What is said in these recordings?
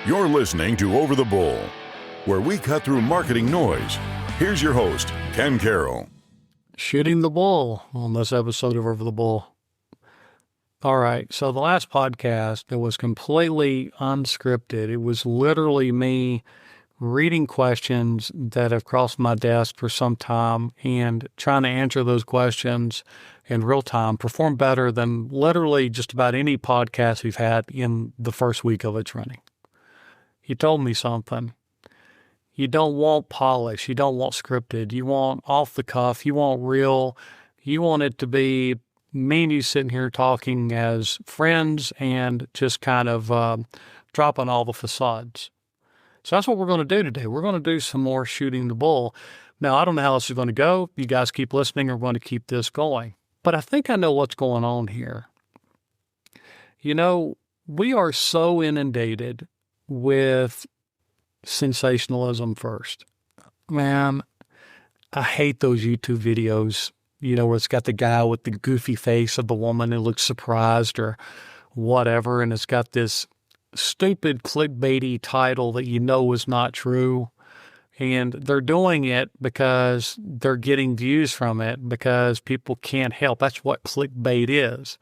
You're listening to Over the Bull, where we cut through marketing noise. Here's your host, Ken Carroll. Shooting the bull on this episode of Over the Bull. All right, so the last podcast, it was completely unscripted. It was literally me reading questions that have crossed my desk for some time and trying to answer those questions in real time, perform better than literally just about any podcast we've had in the first week of its running. You told me something. You don't want polish. You don't want scripted. You want off the cuff. You want real. You want it to be me and you sitting here talking as friends and just kind of dropping all the facades. So that's what we're going to do today. We're going to do some more shooting the bull. Now, I don't know how this is going to go. You guys keep listening. We're going to keep this going. But I think I know what's going on here. You know, we are so inundated with sensationalism first. Man, I hate those YouTube videos, you know, where it's got the guy with the goofy face of the woman who looks surprised or whatever, and it's got this stupid clickbaity title that you know is not true. And they're doing it because they're getting views from it because people can't help. That's what clickbait is.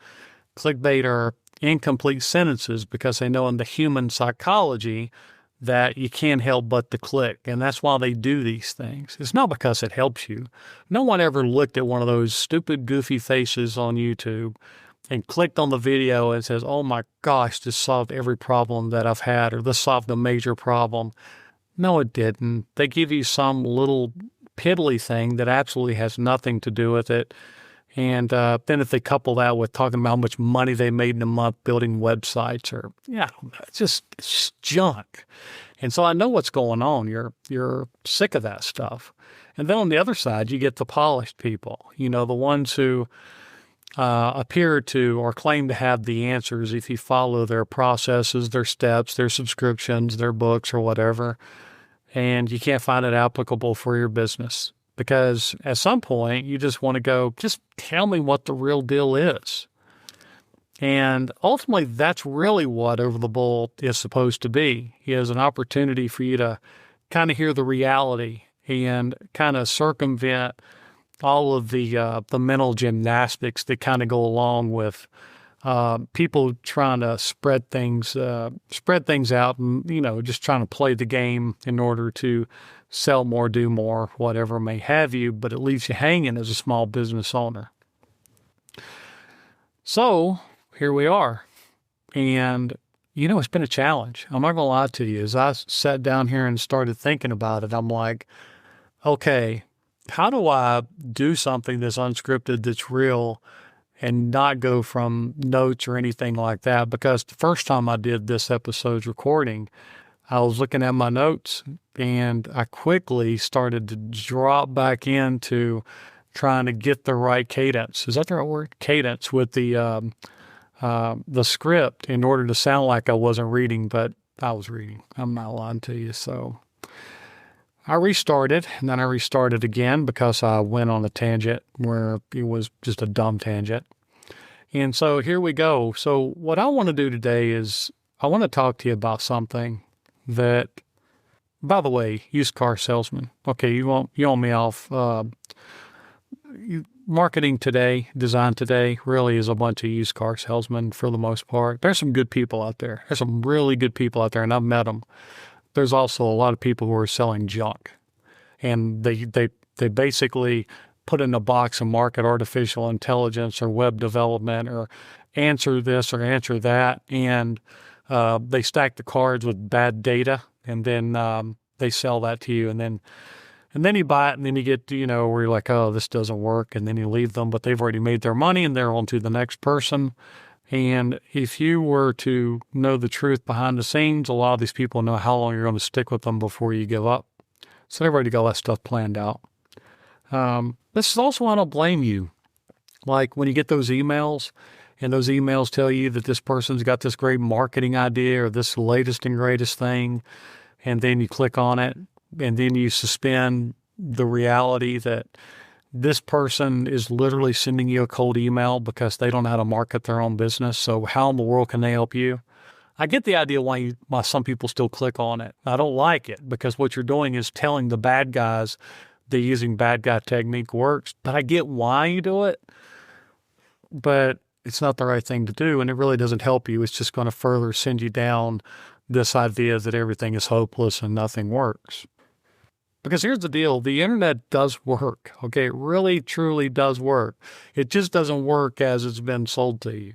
Clickbait are incomplete sentences because they know in the human psychology that you can't help but to click. And that's why they do these things. It's not because it helps you. No one ever looked at one of those stupid, goofy faces on YouTube and clicked on the video and says, oh my gosh, this solved every problem that I've had, or this solved a major problem. No, it didn't. They give you some little piddly thing that absolutely has nothing to do with it. And then if they couple that with talking about how much money they made in a month building websites, or, yeah, it's just junk. And so I know what's going on. You're sick of that stuff. And then on the other side, you get the polished people, you know, the ones who appear to or claim to have the answers if you follow their processes, their steps, their subscriptions, their books, or whatever. And you can't find it applicable for your business. Because at some point, you just want to go, just tell me what the real deal is. And ultimately, that's really what Over the Bull is supposed to be. Is an opportunity for you to kind of hear the reality and kind of circumvent all of the mental gymnastics that kind of go along with people trying to spread things out and, you know, just trying to play the game in order to sell more, do more, whatever may have you, but it leaves you hanging as a small business owner. So here we are. And, you know, it's been a challenge. I'm not going to lie to you. As I sat down here and started thinking about it, I'm like, okay, how do I do something that's unscripted, that's real, and not go from notes or anything like that? Because the first time I did this episode's recording, I was looking at my notes and I quickly started to drop back into trying to get the right cadence. Is that the right word? Cadence with the script in order to sound like I wasn't reading, but I was reading. I'm not lying to you. So I restarted, and then I restarted again because I went on a tangent where it was just a dumb tangent. And so here we go. So what I want to do today is I want to talk to you about something that, by the way, used car salesman. Okay, you want me off. Marketing today, design today, really is a bunch of used car salesmen for the most part. There's some good people out there. There's some really good people out there, and I've met them. There's also a lot of people who are selling junk, and they basically put in a box and market artificial intelligence or web development or answer this or answer that, and they stack the cards with bad data, and then they sell that to you, and then you buy it, and then you get, you know, where you're like, oh, this doesn't work, and then you leave them, but they've already made their money, and they're on to the next person. And if you were to know the truth behind the scenes, a lot of these people know how long you're going to stick with them before you give up. So they've already got that stuff planned out. This is also, I don't blame you. Like when you get those emails, and those emails tell you that this person's got this great marketing idea or this latest and greatest thing, and then you click on it, and then you suspend the reality that this person is literally sending you a cold email because they don't know how to market their own business. So how in the world can they help you? I get the idea why some people still click on it. I don't like it because what you're doing is telling the bad guys that using bad guy technique works. But I get why you do it, but it's not the right thing to do, and it really doesn't help you. It's just going to further send you down this idea that everything is hopeless and nothing works. Because here's the deal, the internet does work, okay? It really, truly does work. It just doesn't work as it's been sold to you.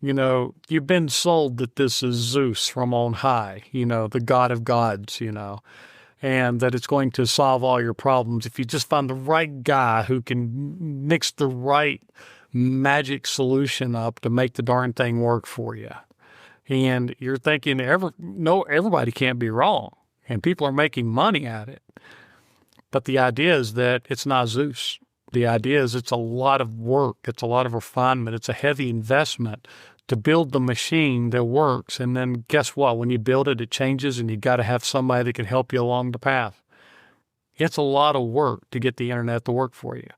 You know, you've been sold that this is Zeus from on high, the god of gods, and that it's going to solve all your problems if you just find the right guy who can mix the right magic solution up to make the darn thing work for you. And you're thinking, everybody can't be wrong, and people are making money at it. But the idea is that it's not Zeus. The idea is it's a lot of work. It's a lot of refinement. It's a heavy investment to build the machine that works. And then guess what? When you build it, it changes, and you got to have somebody that can help you along the path. It's a lot of work to get the internet to work for you.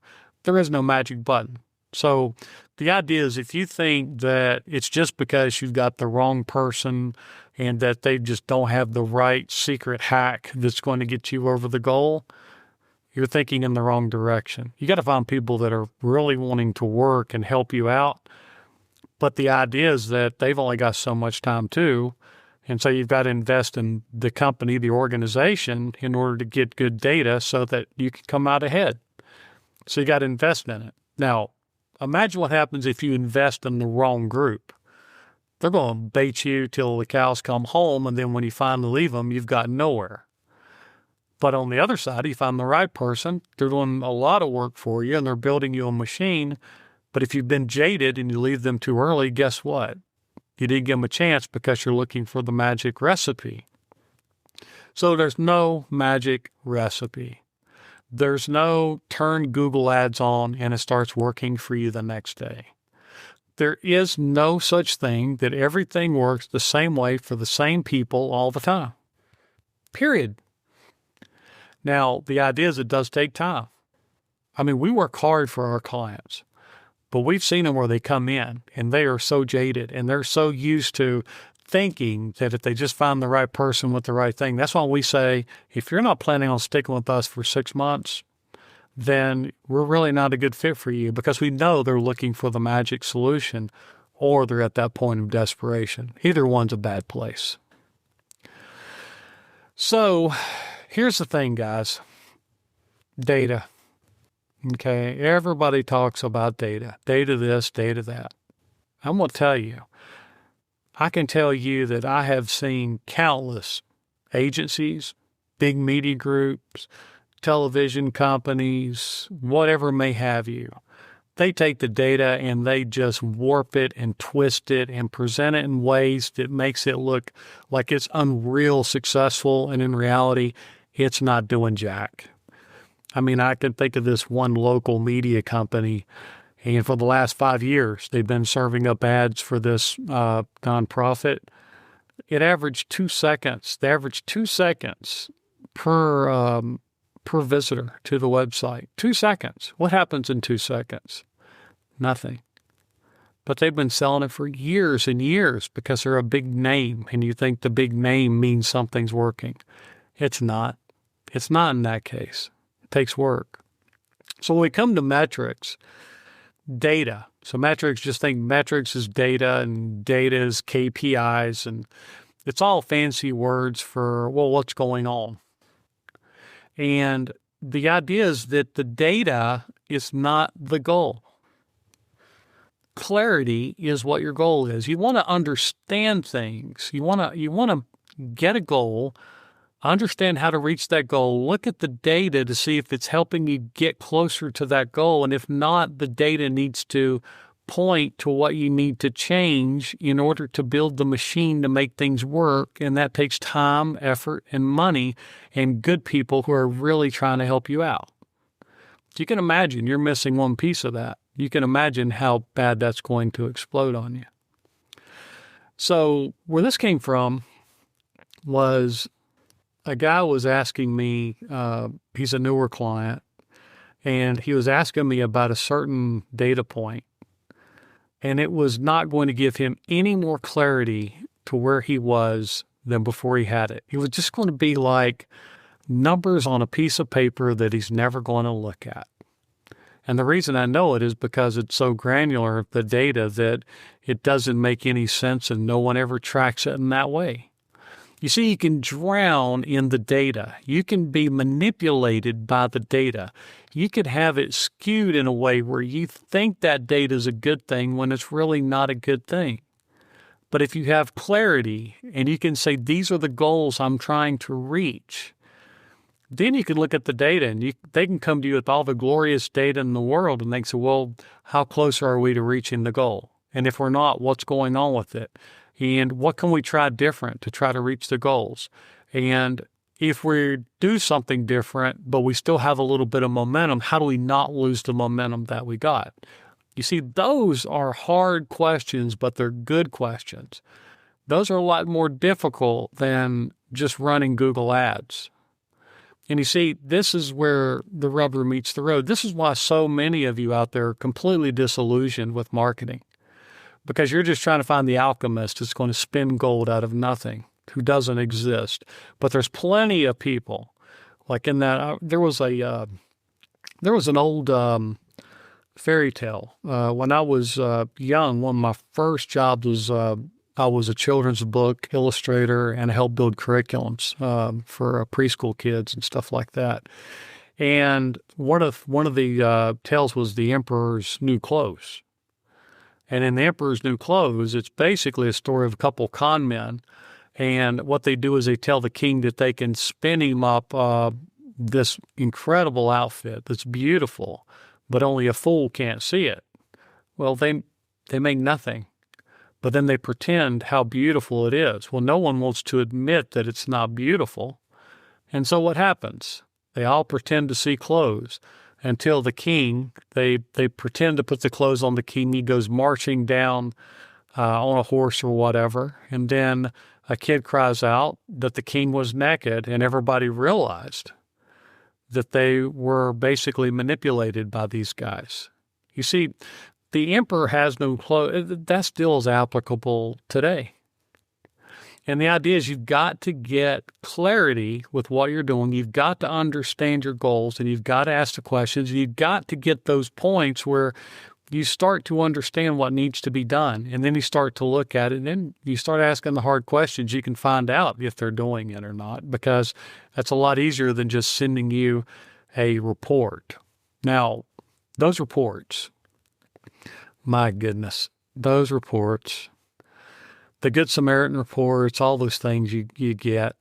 There is no magic button. So the idea is if you think that it's just because you've got the wrong person and that they just don't have the right secret hack that's going to get you over the goal, you're thinking in the wrong direction. You got to find people that are really wanting to work and help you out. But the idea is that they've only got so much time too. And so you've got to invest in the company, the organization, in order to get good data so that you can come out ahead. So you got to invest in it. Now, imagine what happens if you invest in the wrong group. They're going to bait you till the cows come home, and then when you finally leave them, you've got nowhere. But on the other side, you find the right person, they're doing a lot of work for you, and they're building you a machine. But if you've been jaded and you leave them too early, guess what? You didn't give them a chance because you're looking for the magic recipe. So there's no magic recipe. There's no turn Google ads on and it starts working for you the next day. There is no such thing that everything works the same way for the same people all the time. Period. Now, the idea is it does take time. I mean, we work hard for our clients, but we've seen them where they come in and they are so jaded and they're so used to thinking that if they just find the right person with the right thing, that's why we say, if you're not planning on sticking with us for 6 months, then we're really not a good fit for you because we know they're looking for the magic solution or they're at that point of desperation. Either one's a bad place. So here's the thing, guys. Data. Okay, everybody talks about data. Data this, data that. I'm going to tell you, I can tell you that I have seen countless agencies, big media groups, television companies, whatever may have you. They take the data and they just warp it and twist it and present it in ways that makes it look like it's unreal successful, and in reality, it's not doing jack. I mean, I can think of this one local media company, and for the last 5 years, they've been serving up ads for this nonprofit. It averaged 2 seconds. They averaged 2 seconds per visitor to the website. 2 seconds. What happens in 2 seconds? Nothing. But they've been selling it for years and years because they're a big name, and you think the big name means something's working. It's not. It's not in that case. It takes work. So when we come to metrics, data. So metrics, just think metrics is data and data is KPIs, and it's all fancy words for, well, what's going on? And the idea is that the data is not the goal. Clarity is what your goal is. You want to understand things. You want to get a goal, understand how to reach that goal, look at the data to see if it's helping you get closer to that goal. And if not, the data needs to point to what you need to change in order to build the machine to make things work. And that takes time, effort, and money, and good people who are really trying to help you out. You can imagine you're missing one piece of that. You can imagine how bad that's going to explode on you. So where this came from was a guy was asking me, he's a newer client, and he was asking me about a certain data point, and it was not going to give him any more clarity to where he was than before he had it. It was just going to be like numbers on a piece of paper that he's never going to look at. And the reason I know it is because it's so granular, the data, that it doesn't make any sense and no one ever tracks it in that way. You see, you can drown in the data. You can be manipulated by the data. You could have it skewed in a way where you think that data is a good thing when it's really not a good thing. But if you have clarity and you can say, these are the goals I'm trying to reach, then you can look at the data and they can come to you with all the glorious data in the world and they can say, well, how close are we to reaching the goal? And if we're not, what's going on with it? And what can we try different to try to reach the goals? And if we do something different, but we still have a little bit of momentum, how do we not lose the momentum that we got? You see, those are hard questions, but they're good questions. Those are a lot more difficult than just running Google ads. And you see, this is where the rubber meets the road. This is why so many of you out there are completely disillusioned with marketing, because you're just trying to find the alchemist who's going to spin gold out of nothing, who doesn't exist. But there's plenty of people, like in that, there was an old fairy tale. When I was young, one of my first jobs was I was a children's book illustrator and I helped build curriculums for preschool kids and stuff like that. And one of the tales was the Emperor's New Clothes. And in the Emperor's New Clothes, it's basically a story of a couple con men. And what they do is they tell the king that they can spin him up this incredible outfit that's beautiful, but only a fool can't see it. Well, they make nothing. But then they pretend how beautiful it is. Well, no one wants to admit that it's not beautiful. And so what happens? They all pretend to see clothes until the king, they pretend to put the clothes on the king. He goes marching down on a horse or whatever. And then a kid cries out that the king was naked, and everybody realized that they were basically manipulated by these guys. You see, the emperor has no clothes. That still is applicable today. And the idea is you've got to get clarity with what you're doing. You've got to understand your goals, and you've got to ask the questions. You've got to get those points where you start to understand what needs to be done. And then you start to look at it, and then you start asking the hard questions. You can find out if they're doing it or not, because that's a lot easier than just sending you a report. Now, those reports, my goodness, those reports, the Good Samaritan reports, all those things you get.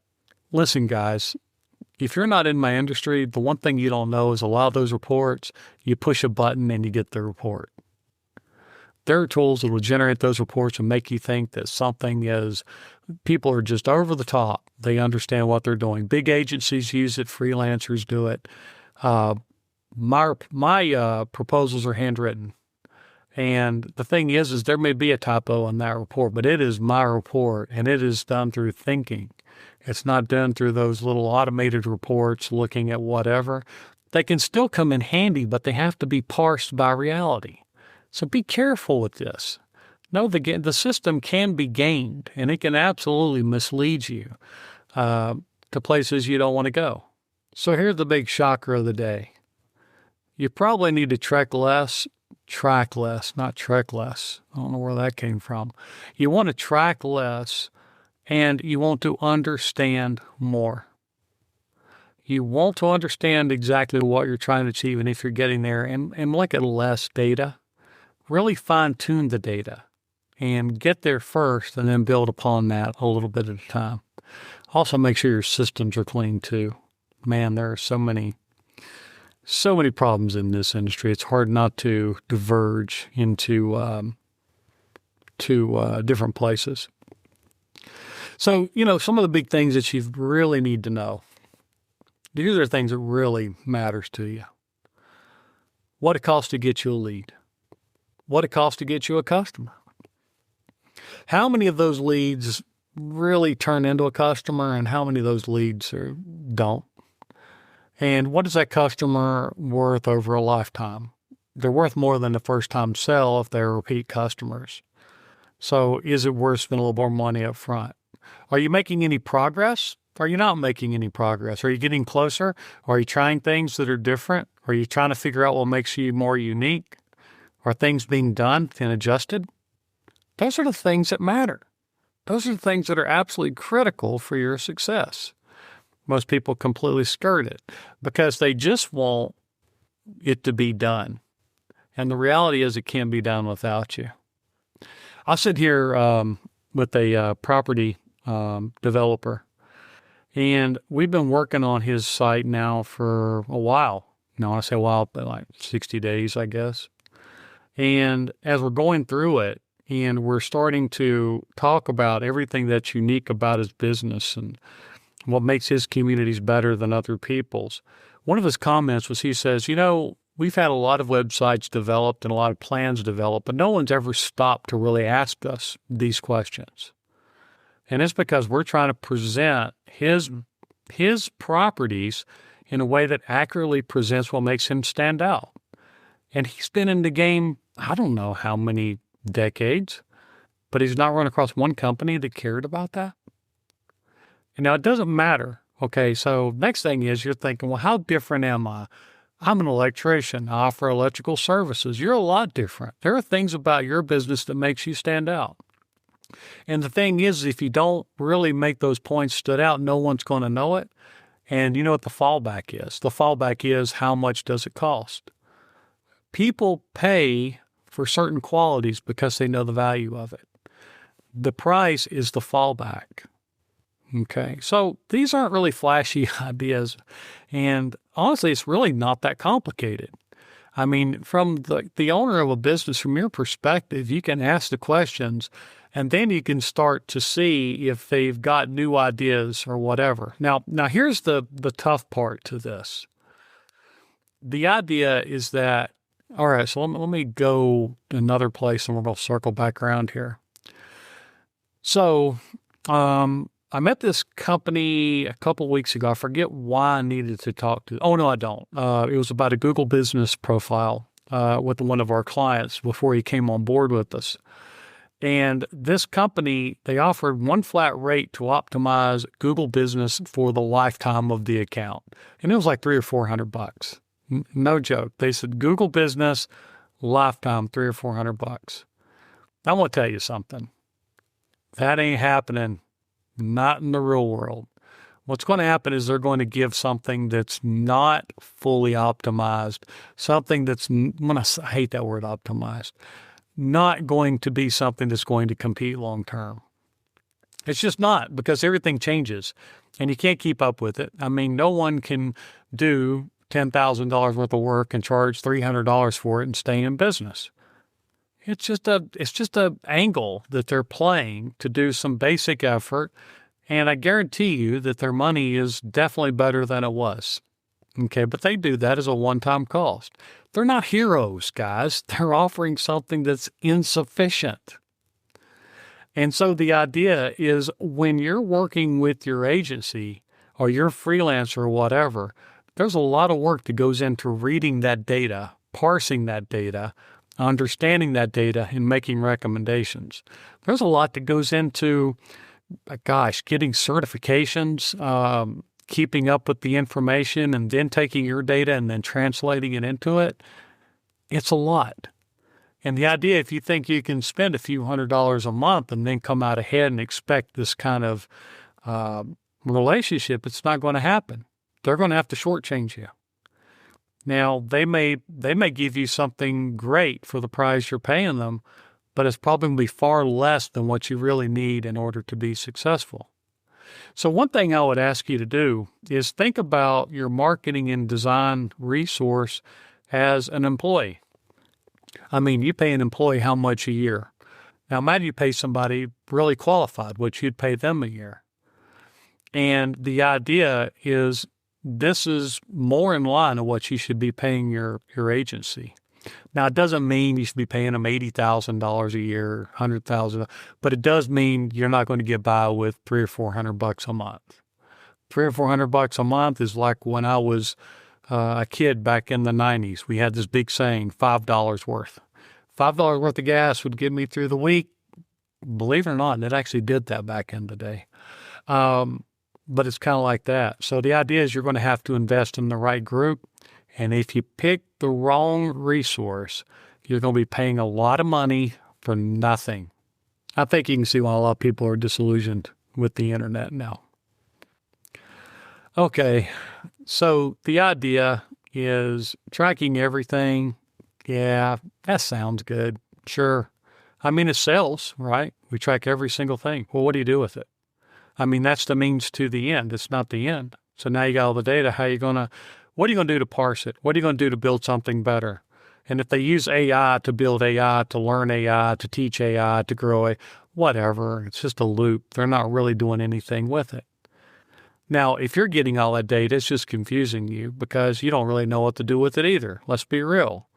Listen, guys, if you're not in my industry, the one thing you don't know is a lot of those reports, you push a button and you get the report. There are tools that will generate those reports and make you think that something is, people are just over the top. They understand what they're doing. Big agencies use it. Freelancers do it. My proposals are handwritten. And the thing is there may be a typo in that report, but it is my report, and it is done through thinking. It's not done through those little automated reports looking at whatever. They can still come in handy, but they have to be parsed by reality. So be careful with this. No, the system can be gamed, and it can absolutely mislead you to places you don't want to go. So here's the big shocker of the day. You probably need to track less, not trek less. I don't know where that came from. You want to track less, and you want to understand more. You want to understand exactly what you're trying to achieve, and if you're getting there, and look at less data. Really fine-tune the data and get there first, and then build upon that a little bit at a time. Also, make sure your systems are clean too. Man, there are so many problems in this industry. It's hard not to diverge into different places. So, some of the big things that you really need to know. These are things that really matters to you. What it costs to get you a lead. What it costs to get you a customer. How many of those leads really turn into a customer, and how many of those leads don't? And what is that customer worth over a lifetime? They're worth more than the first-time sell if they're repeat customers. So is it worth spending a little more money up front? Are you making any progress? Are you not making any progress? Are you getting closer? Are you trying things that are different? Are you trying to figure out what makes you more unique? Are things being done and adjusted? Those are the things that matter. Those are the things that are absolutely critical for your success. Most people completely skirt it because they just want it to be done. And the reality is it can't be done without you. I sit here with a property developer, and we've been working on his site now for a while. Now, I say a while, but like 60 days, I guess. And as we're going through it, and we're starting to talk about everything that's unique about his business and what makes his communities better than other people's, one of his comments was he says, we've had a lot of websites developed and a lot of plans developed, but no one's ever stopped to really ask us these questions. And it's because we're trying to present his properties in a way that accurately presents what makes him stand out. And he's been in the game, I don't know how many decades, but he's not run across one company that cared about that. And now it doesn't matter. Okay, so next thing is you're thinking, well, how different am I? I'm an electrician. I offer electrical services. You're a lot different. There are things about your business that makes you stand out. And the thing is, if you don't really make those points stood out, no one's going to know it. And you know what the fallback is? The fallback is, how much does it cost? People pay for certain qualities because they know the value of it. The price is the fallback. Okay, so these aren't really flashy ideas, and honestly, it's really not that complicated. I mean, from the owner of a business, from your perspective, you can ask the questions, and then you can start to see if they've got new ideas or whatever. Now here's the tough part to this. The idea is that, all right, so let me go another place, and we're going to circle back around here. So, I met this company a couple of weeks ago. I forget why I needed to talk to. Oh, no, I don't. It was about a Google business profile with one of our clients before he came on board with us. And this company, they offered one flat rate to optimize Google business for the lifetime of the account. And it was like $300 or $400. No joke. They said Google business, lifetime, $300 or $400. I want to tell you something. That ain't happening. Not in the real world. What's going to happen is they're going to give something that's not fully optimized, something that's, I hate that word optimized, not going to be something that's going to compete long term. It's just not, because everything changes and you can't keep up with it. I mean, no one can do $10,000 worth of work and charge $300 for it and stay in business. It's just a angle that they're playing to do some basic effort, and I guarantee you that their money is definitely better than it was. Okay, but they do that as a one-time cost. They're not heroes, guys. They're offering something that's insufficient. And so the idea is, when you're working with your agency or your freelancer or whatever, there's a lot of work that goes into reading that data, parsing that data, understanding that data, and making recommendations. There's a lot that goes into, getting certifications, keeping up with the information, and then taking your data and then translating it into it. It's a lot. And the idea, if you think you can spend a few $100s a month and then come out ahead and expect this kind of relationship, it's not going to happen. They're going to have to shortchange you. Now, they may give you something great for the price you're paying them, but it's probably going to be far less than what you really need in order to be successful. So one thing I would ask you to do is think about your marketing and design resource as an employee. I mean, you pay an employee how much a year? Now, imagine you pay somebody really qualified, which you'd pay them a year. And the idea is, this is more in line with what you should be paying your agency. Now, it doesn't mean you should be paying them $80,000 a year, $100,000, but it does mean you're not going to get by with $300 or $400 a month. $300 or $400 a month is like when I was a kid back in the 90s. We had this big saying, $5 worth. $5 worth of gas would get me through the week. Believe it or not, it actually did that back in the day. But it's kind of like that. So the idea is you're going to have to invest in the right group. And if you pick the wrong resource, you're going to be paying a lot of money for nothing. I think you can see why a lot of people are disillusioned with the internet now. Okay, so the idea is tracking everything. Yeah, that sounds good. Sure. I mean, it sells, right? We track every single thing. Well, what do you do with it? I mean, that's the means to the end. It's not the end. So now you got all the data. What are you going to do to parse it? What are you going to do to build something better? And if they use AI to build AI, to learn AI, to teach AI, to grow it, whatever, it's just a loop. They're not really doing anything with it. Now, if you're getting all that data, it's just confusing you because you don't really know what to do with it either. Let's be real.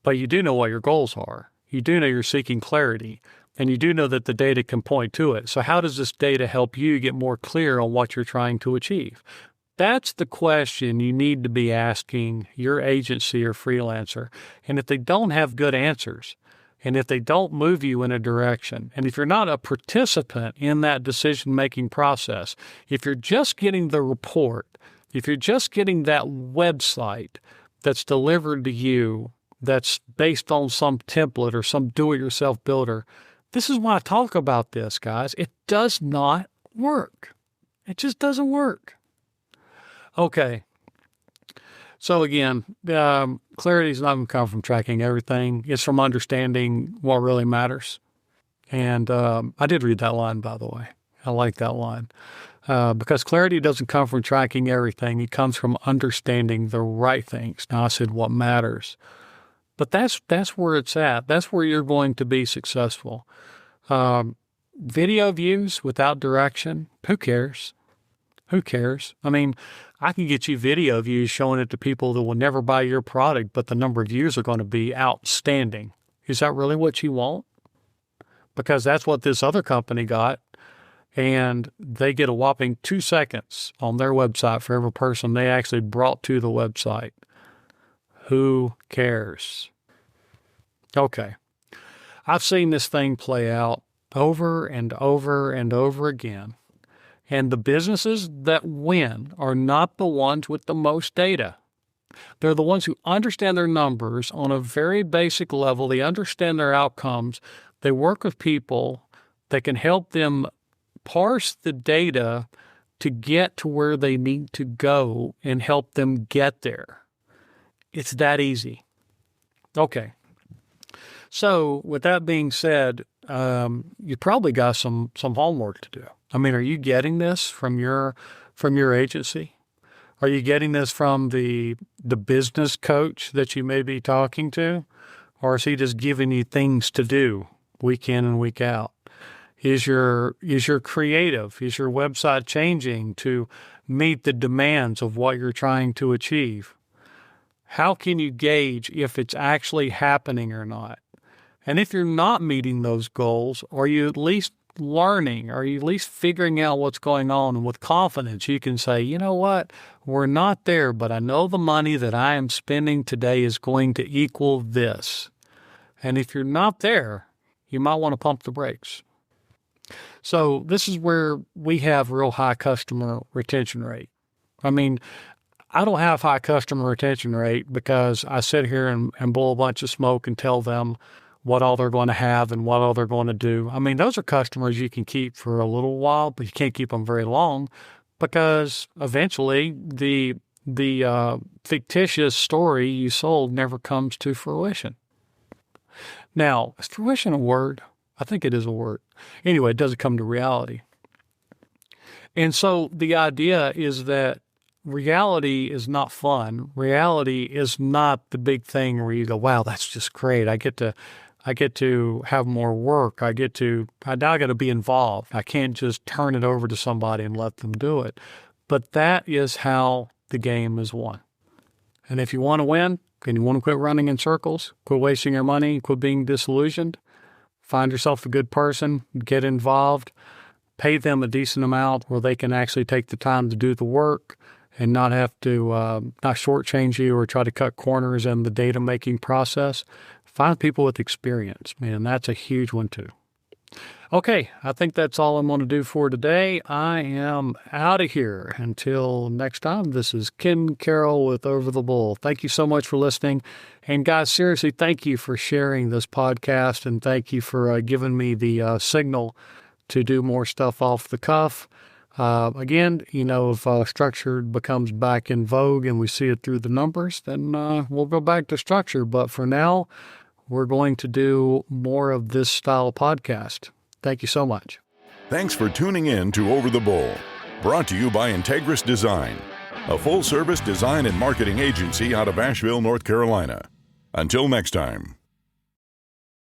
But you do know what your goals are. You do know you're seeking clarity, and you do know that the data can point to it. So how does this data help you get more clear on what you're trying to achieve? That's the question you need to be asking your agency or freelancer. And if they don't have good answers, and if they don't move you in a direction, and if you're not a participant in that decision-making process, if you're just getting the report, if you're just getting that website that's delivered to you, that's based on some template or some do-it-yourself builder, this is why I talk about this, guys. It does not work. It just doesn't work. Okay. So again, clarity is not going to come from tracking everything. It's from understanding what really matters. And I did read that line, by the way. I like that line. Because clarity doesn't come from tracking everything. It comes from understanding the right things. Now, I said what matters. But that's where it's at. That's where you're going to be successful. Video views without direction, who cares? Who cares? I mean, I can get you video views showing it to people that will never buy your product, but the number of views are going to be outstanding. Is that really what you want? Because that's what this other company got, and they get a whopping 2 seconds on their website for every person they actually brought to the website. Who cares? Okay. I've seen this thing play out over and over and over again. And the businesses that win are not the ones with the most data. They're the ones who understand their numbers on a very basic level. They understand their outcomes. They work with people that can help them parse the data to get to where they need to go and help them get there. It's that easy. Okay. So with that being said, you probably got some homework to do. I mean, are you getting this from your agency? Are you getting this from the business coach that you may be talking to? Or is he just giving you things to do week in and week out? Is your creative, is your website changing to meet the demands of what you're trying to achieve? How can you gauge if it's actually happening or not? And if you're not meeting those goals, are you at least learning? Are you at least figuring out what's going on? And with confidence, you can say, you know what? We're not there, but I know the money that I am spending today is going to equal this. And if you're not there, you might want to pump the brakes. So this is where we have real high customer retention rate. I mean, I don't have high customer retention rate because I sit here and blow a bunch of smoke and tell them what all they're going to have and what all they're going to do. I mean, those are customers you can keep for a little while, but you can't keep them very long because eventually the fictitious story you sold never comes to fruition. Now, is fruition a word? I think it is a word. Anyway, it doesn't come to reality. And so the idea is that reality is not fun. Reality is not the big thing where you go, wow, that's just great. I get to have more work. I now got to be involved. I can't just turn it over to somebody and let them do it. But that is how the game is won. And if you want to win and you want to quit running in circles, quit wasting your money, quit being disillusioned, find yourself a good person, get involved, pay them a decent amount where they can actually take the time to do the work and not have to not shortchange you or try to cut corners in the data making process. Find people with experience, man. That's a huge one too. Okay, I think that's all I'm going to do for today. I am out of here. Until next time, this is Ken Carroll with Over the Bull. Thank you so much for listening. And guys, seriously, thank you for sharing this podcast, and thank you for giving me the signal to do more stuff off the cuff. Again, if structure becomes back in vogue and we see it through the numbers, then we'll go back to structure. But for now, we're going to do more of this style podcast. Thank you so much. Thanks for tuning in to Over the Bull, brought to you by Integris Design, a full-service design and marketing agency out of Asheville, North Carolina. Until next time.